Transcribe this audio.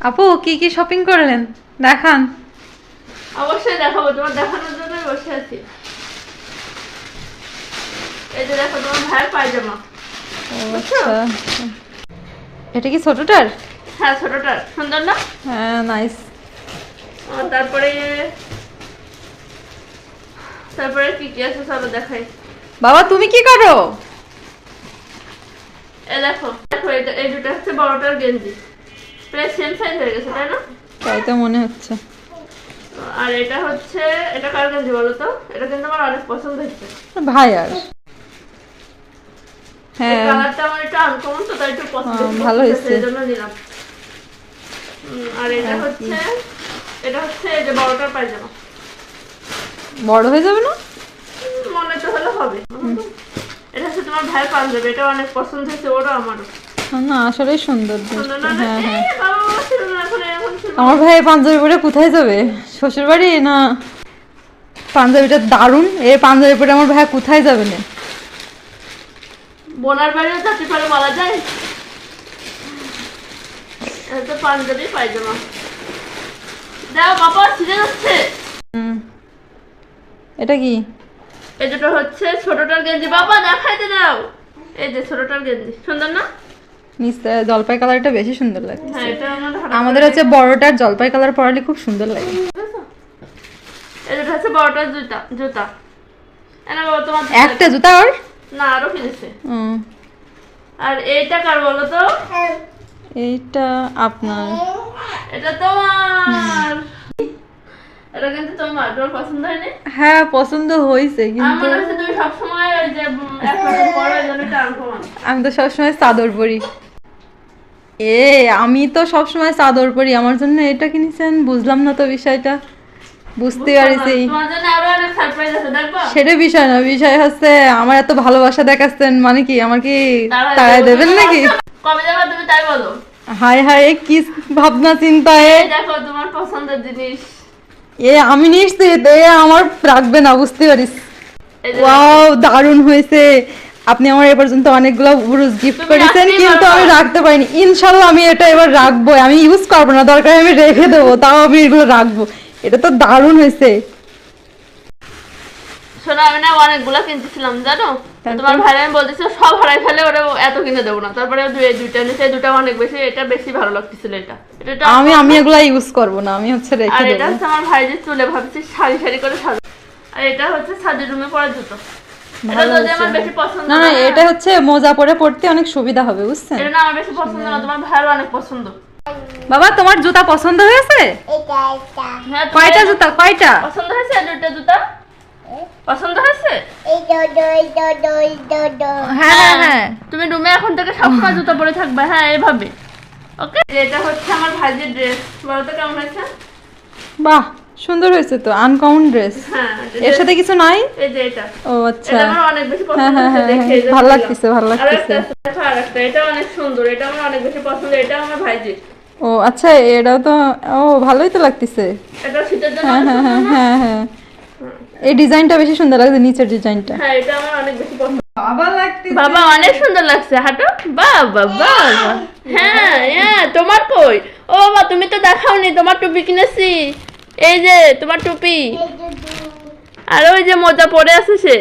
আপু কি কি শপিং করলেন দেখান। অবশ্যই দেখাবো, তোমার দেখানোর জন্য বসে আছি। এই যে দেখো তোমার ভাইয়ের পায়জামা। আচ্ছা, এটা কি ছোটটার? হ্যাঁ ছোটটার, সুন্দর না? হ্যাঁ নাইস। তারপরে তারপরে কি কি আছে চলো দেখাই। বাবা তুমি কি করো? এই দেখো দেখো, এই দুটো হচ্ছে বড়টার গেঞ্জি, প্রায় সেম সাইজ হয়ে গেছে তাই না? তাই তো মনে হচ্ছে। আর এটা হচ্ছে, এটা কার গেঞ্জি বলো তো? এটা কিন্তু আমার অনেক পছন্দ হয়েছে। ভাই আর হ্যাঁ কালারটা আমার একটু আনকমন তো, তাই একটু পছন্দ ভালো হয়েছে এই জন্য নিলাম। আর এটা হচ্ছে এই যে বড়টার পায়জামা। বড় হয়ে যাবে না? মনে তো হলে হবে। এটা হচ্ছে তোমার ভাইয়ের পাঞ্জাবি, এটা অনেক পছন্দ হয়েছে ওরও আমারও। না আসলে সুন্দর সুন্দর না? হ্যাঁ হ্যাঁ। বাবা ছিল না, এখন ছিল। আমার ভাই পাঞ্জাবি পরে কোথায় যাবে? শ্বশুর বাড়ি না? পাঞ্জাবিটা দারুণ, এই পাঞ্জাবি পরে আমার ভাই কোথায় যাবে না? বোনার বাড়িও যেতে পারে বলা যায়। এটা তো পাঞ্জাবি পায়জামা। দাও বাবা, ছিঁড়ে যাচ্ছে। এটা কি? এই দুটো হচ্ছে ছোটটার গেঞ্জি। বাবা দেখাইতে দাও। এই যে ছোটটার গেঞ্জি, সুন্দর না? নিচে জলপাই কালারটা বেশি সুন্দর লাগে। হ্যাঁ এটা আমাদের হচ্ছে বড়টার জলপাই কালার পরালে খুব সুন্দর লাগে। এই দুটো হচ্ছে বড়টার জুতা। এনা বাবা তোমার একটা জুতা আর না আরো কিনেছে। আর এইটা কার বলো তো? এইটা আপনার। এটা তোমার। এটা কিন্তু তোমার পছন্দ হয়নি? হ্যাঁ পছন্দ হয়েছে কিন্তু আমার কাছে তুমি সবসময় ওই যে একটা পরো, এই জন্য এটা আনকমন। আমি তো সবসময় চাদর পরি। আমি তো সবসময় চাদর পরি, আমার জন্য এটা কিনেছেন? বুঝলাম না তো বিষয়টা। বুঝতে পারিছি তোমার জন্য আরো অনেক সারপ্রাইজ আছে, দেখবা? সেটা বিষয় না, বিষয় হচ্ছে আমার এত ভালোবাসা দেখাচ্ছেন মানে কি আমার কি তাড়ায় দেবেন নাকি? কবে যাবা তুমি তাই বলো। হায় হায় কি ভাবনা চিন্তায়। এই দেখো তোমার পছন্দের জিনিস। আমি নিশ্চিত আমার রাখবে না, বুঝতে পারিস। এই যে ওয়াও দারুণ হয়েছে। আপনি আমার এ পর্যন্ত অনেকগুলো উরুস গিফট তুমি করেছেন রাখতেই কিন্তু পারবা। আমি রাখতে পারিনি। ইনশাল্লাহ আমি এটা এবার রাখবো, আমি ইউজ করবো না, দরকার আমি রেখে দেবো, তাও আমি এগুলো রাখবো। এটা তো দারুণ হয়েছে। শোনো আমি না অনেকগুলা কিনতেছিলাম জানো, তারপর? তোমার ভাই আমি বলতেছিল সব হারাই ফেলে ওরা এত কিনে দেবো না, তারপরে দুইটা নিচে দুটা অনেক বেশি, এটা বেশি ভালো লাগতেছিল। এটা আমি এগুলো ইউজ করবো না, আমি হচ্ছে আর রেখে এটা দেবো। হচ্ছে আমার ভাই যে চুলে ভাবছি সারি সারি করে সাজা। আর এটা হচ্ছে সাদের রুমে পরার জুতো। এটা ভালো যদি আমার হয়েছে। বেশি পছন্দ না না এটা হচ্ছে মোজা পরে পড়তে অনেক সুবিধা হবে, বুঝছেন? এটা না আমার বেশি পছন্দ না, তোমার ভাইয়ের অনেক পছন্দ। বাবা তোমার জুতা পছন্দ হয়েছে? হ্যাঁ কয়টা জুতা কয়টা? পছন্দ হয়েছে? দুইটা জুতা পছন্দ হয়েছে? হ্যাঁ হ্যাঁ তুমি রুমে এখন থেকে সবসময় জুতো পরে থাকবে, হ্যাঁ এইভাবে। ওকে, এটা হচ্ছে আমার ভাইজির ড্রেস। বলো তো কেমন হয়েছে? বাহ সুন্দর হয়েছে তো, আনকমন ড্রেস। হ্যাঁ এর সাথে কিছু নাই? এই যে এটা ও আচ্ছা এটা আমার অনেক বেশি হ্যাঁ পছন্দ হ্যাঁ হয়েছে, হ্যাঁ দেখে এই জন্য ভালো নিলাম। লাগতেছে ভালো আর লাগতেছে। একটা দেখো, আর একটা এটা অনেক সুন্দর, এটা আমার অনেক বেশি পছন্দ, এটা আমার ভাইজির। ও আচ্ছা এটাও তো, ও ভালোই তো লাগতেছে। এটা শীতের জন্য হ্যাঁ অনেক হ্যাঁ সুন্দর হ্যাঁ না? হ্যাঁ হ্যাঁ এই ডিজাইনটা বেশি সুন্দর লাগছে, নিচের ডিজাইনটা। হ্যাঁ এটা আমার অনেক বেশি পছন্দ। বাবা লাগতেছে। বাবা অনেক সুন্দর লাগছে, হাঁটো। বাবা বাবা হ্যাঁ হ্যাঁ তোমার কই? ও বাবা তুমি তো দেখাওনি, তোমার টুপি কিনেছি। এই যে তোমার টুপি, আর ওই যে মোজা পরে আছে সে।